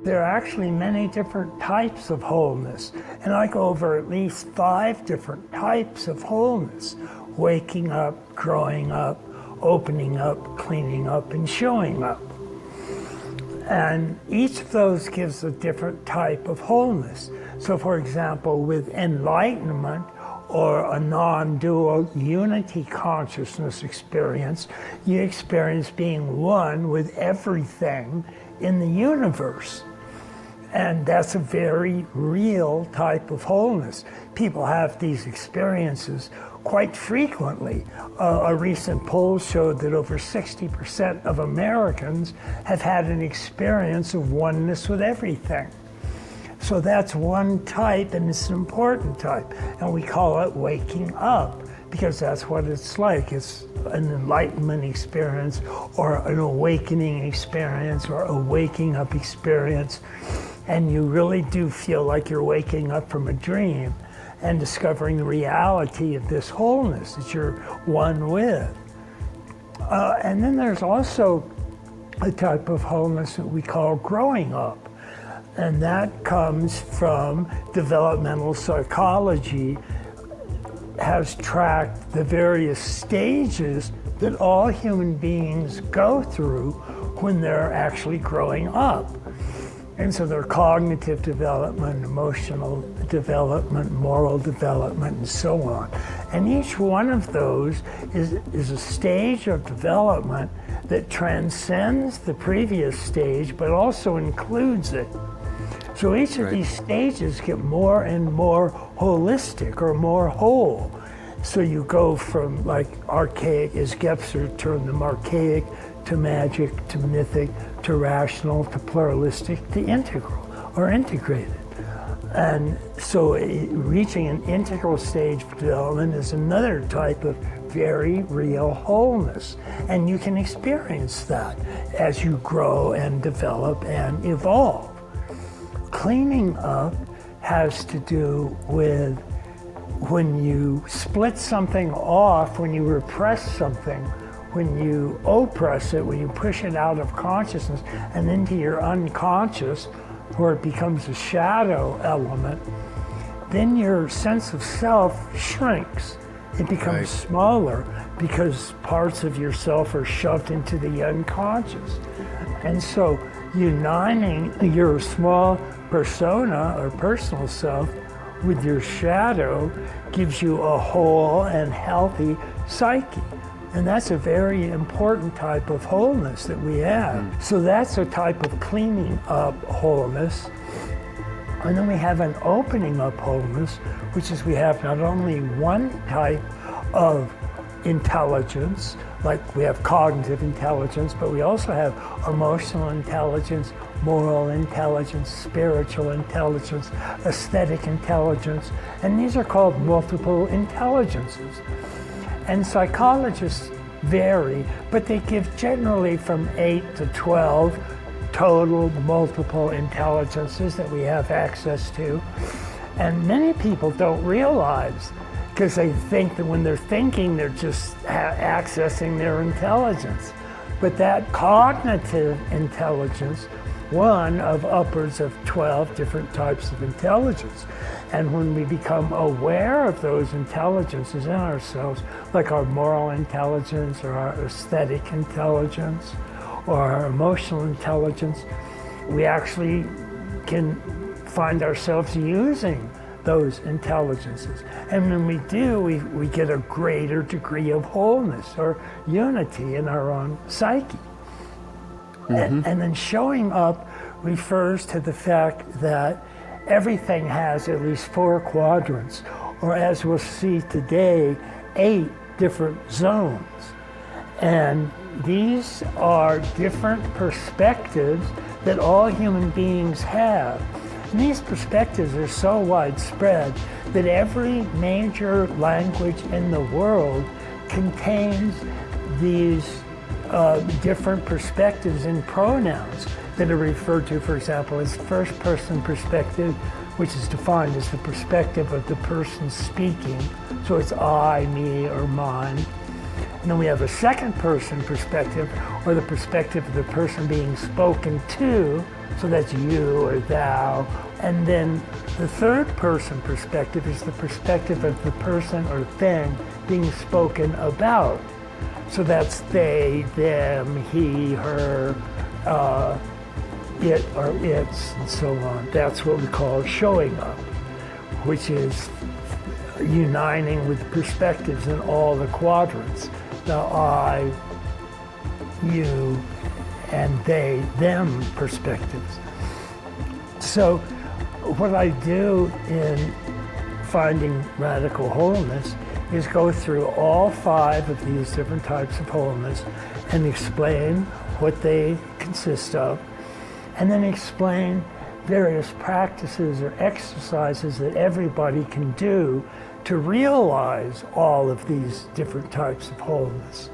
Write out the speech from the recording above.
there are actually many different types of wholeness. And I go over at least 5 different types of wholeness: waking up, growing up, opening up, cleaning up, and showing up. And each of those gives a different type of wholeness. So for example, with enlightenment, or a non-dual unity consciousness experience, you experience being one with everything in the universe. And that's a very real type of wholeness. People have these experiences quite frequently. A recent poll showed that over 60% of Americans have had an experience of oneness with everything. So that's one type, and it's an important type. And we call it waking up, because that's what it's like. It's an enlightenment experience, or an awakening experience, or a waking up experience. And you really do feel like you're waking up from a dream and discovering the reality of this wholeness that you're one with. And then there's also a type of wholeness that we call growing up. And that comes from developmental psychology, has tracked the various stages that all human beings go through when they're actually growing up. And so their cognitive development, emotional development, moral development, and so on. And each one of those is a stage of development that transcends the previous stage, but also includes it. So each of these stages get more and more holistic, or more whole. So you go from like archaic, as Gebser termed them, archaic to magic to mythic to rational to pluralistic to integral or integrated. And so reaching an integral stage of development is another type of very real wholeness. And you can experience that as you grow and develop and evolve. Cleaning up has to do with when you split something off, when you repress something, when you oppress it, when you push it out of consciousness and into your unconscious, where it becomes a shadow element, then your sense of self shrinks. It becomes smaller because parts of yourself are shoved into the unconscious. And so uniting your small persona or personal self with your shadow gives you a whole and healthy psyche. And that's a very important type of wholeness that we have. So that's a type of cleaning up wholeness. And then we have an opening up wholeness, which is we have not only one type of intelligence, like we have cognitive intelligence, but we also have emotional intelligence, moral intelligence, spiritual intelligence, aesthetic intelligence, and these are called multiple intelligences. And psychologists vary, but they give generally from 8 to 12 total multiple intelligences that we have access to. And many people don't realize, because they think that when they're thinking, they're just accessing their intelligence. But that cognitive intelligence, one of upwards of 12 different types of intelligence. And when we become aware of those intelligences in ourselves, like our moral intelligence or our aesthetic intelligence or our emotional intelligence, we actually can find ourselves using those intelligences. And when we do, we get a greater degree of wholeness or unity in our own psyche. And then showing up refers to the fact that everything has at least 4 quadrants, or as we'll see today, 8 different zones. And these are different perspectives that all human beings have. And these perspectives are so widespread that every major language in the world contains these different perspectives in pronouns that are referred to, for example, as first person perspective, which is defined as the perspective of the person speaking. So it's I, me, or mine. And then we have a second person perspective, or the perspective of the person being spoken to, so that's you or thou. And then the third person perspective is the perspective of the person or thing being spoken about. So that's they, them, he, her, it or its, and so on. That's what we call showing up, which is uniting with perspectives in all the quadrants. The I, you, and they, them perspectives. So what I do in finding radical wholeness is go through all 5 of these different types of wholeness and explain what they consist of, and then explain various practices or exercises that everybody can do to realize all of these different types of wholeness.